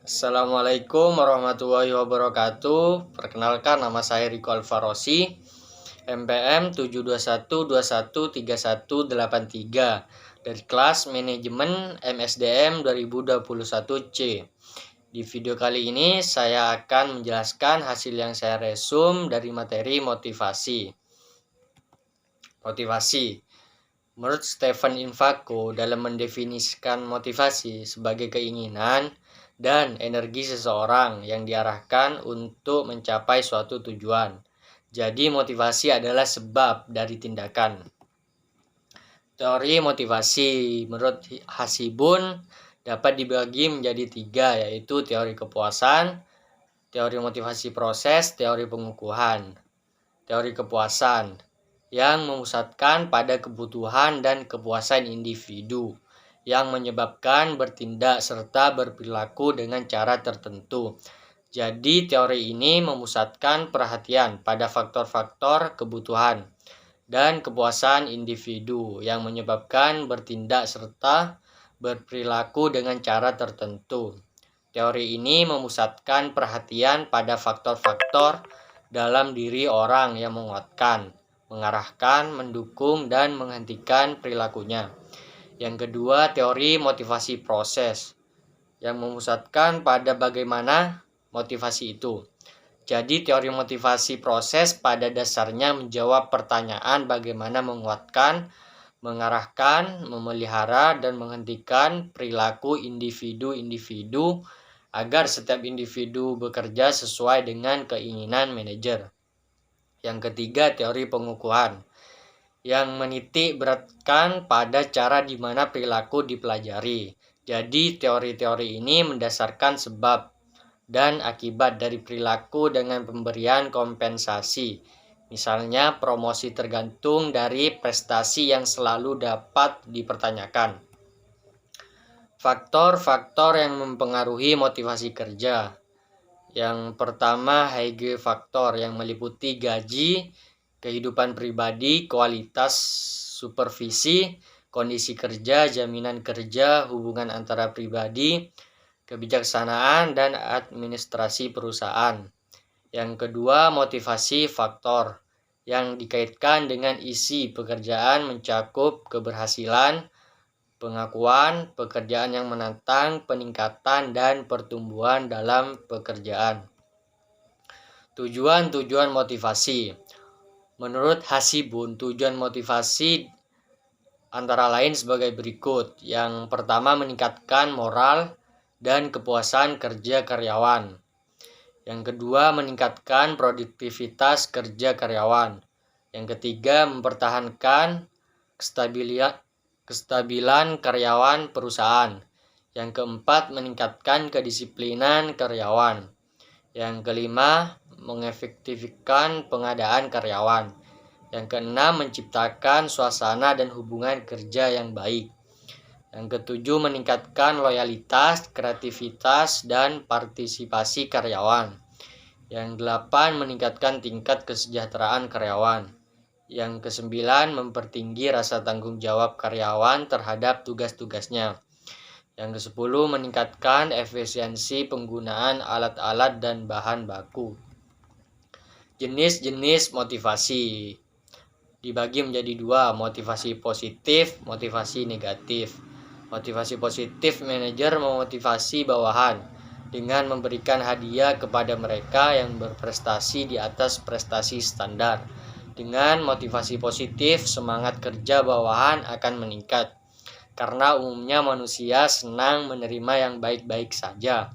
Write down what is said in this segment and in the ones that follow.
Assalamualaikum warahmatullahi wabarakatuh. Perkenalkan, nama saya Riko Alfarosi, MPM 721213183 dari kelas Manajemen MSDM 2021C. Di video kali ini saya akan menjelaskan hasil yang saya resum dari materi motivasi. Menurut Stephen Infako, dalam mendefinisikan motivasi sebagai keinginan dan energi seseorang yang diarahkan untuk mencapai suatu tujuan. Jadi motivasi adalah sebab dari tindakan. Teori motivasi menurut Hasibun dapat dibagi menjadi 3, yaitu teori kepuasan, teori motivasi proses, teori pengukuhan. Teori kepuasan yang memusatkan pada kebutuhan dan kepuasan individu yang menyebabkan bertindak serta berperilaku dengan cara tertentu. Jadi teori ini memusatkan perhatian pada faktor-faktor kebutuhan dan kepuasan individu yang menyebabkan bertindak serta berperilaku dengan cara tertentu. Teori ini memusatkan perhatian pada faktor-faktor dalam diri orang yang menguatkan, mengarahkan, mendukung, dan menghentikan perilakunya. Yang kedua, teori motivasi proses yang memusatkan pada bagaimana motivasi itu. Jadi teori motivasi proses pada dasarnya menjawab pertanyaan bagaimana menguatkan, mengarahkan, memelihara, dan menghentikan perilaku individu-individu agar setiap individu bekerja sesuai dengan keinginan manajer. Yang ketiga, teori pengukuhan yang menitik beratkan pada cara di mana perilaku dipelajari. Jadi teori-teori ini mendasarkan sebab dan akibat dari perilaku dengan pemberian kompensasi. Misalnya, promosi tergantung dari prestasi yang selalu dapat dipertanyakan. Faktor-faktor yang mempengaruhi motivasi kerja. Yang pertama, Haige faktor yang meliputi gaji, kehidupan pribadi, kualitas supervisi, kondisi kerja, jaminan kerja, hubungan antara pribadi, kebijaksanaan, dan administrasi perusahaan. Yang kedua, motivasi faktor yang dikaitkan dengan isi pekerjaan mencakup keberhasilan, pengakuan, pekerjaan yang menantang, peningkatan, dan pertumbuhan dalam pekerjaan. Tujuan-tujuan motivasi. Menurut Hasibun, tujuan motivasi antara lain sebagai berikut. Yang pertama, meningkatkan moral dan kepuasan kerja karyawan. Yang kedua, meningkatkan produktivitas kerja karyawan. Yang ketiga, mempertahankan kestabilan karyawan perusahaan. Yang keempat, meningkatkan kedisiplinan karyawan. Yang kelima, mengefektifkan pengadaan karyawan. Yang keenam, menciptakan suasana dan hubungan kerja yang baik. Yang ketujuh, meningkatkan loyalitas, kreativitas, dan partisipasi karyawan. Yang delapan, meningkatkan tingkat kesejahteraan karyawan. Yang kesembilan, mempertinggi rasa tanggung jawab karyawan terhadap tugas-tugasnya. Yang kesepuluh, meningkatkan efisiensi penggunaan alat-alat dan bahan baku. Jenis-jenis motivasi dibagi menjadi 2, motivasi positif, motivasi negatif. Motivasi positif, manajer memotivasi bawahan dengan memberikan hadiah kepada mereka yang berprestasi di atas prestasi standar. Dengan motivasi positif, semangat kerja bawahan akan meningkat, karena umumnya manusia senang menerima yang baik-baik saja.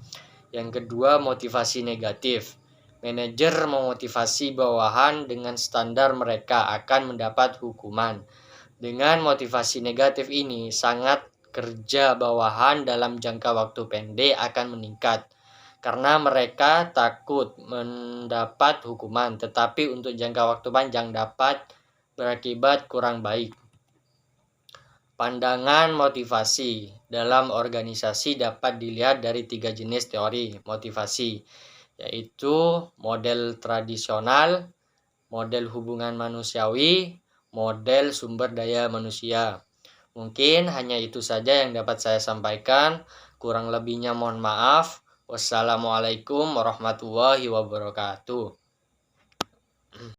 Yang kedua, motivasi negatif. Manajer memotivasi bawahan dengan standar mereka akan mendapat hukuman. Dengan motivasi negatif ini, sangat kerja bawahan dalam jangka waktu pendek akan meningkat, karena mereka takut mendapat hukuman, tetapi untuk jangka waktu panjang dapat berakibat kurang baik. Pandangan motivasi dalam organisasi dapat dilihat dari 3 jenis teori motivasi, yaitu model tradisional, model hubungan manusiawi, model sumber daya manusia. Mungkin hanya itu saja yang dapat saya sampaikan. Kurang lebihnya mohon maaf. Wassalamualaikum warahmatullahi wabarakatuh.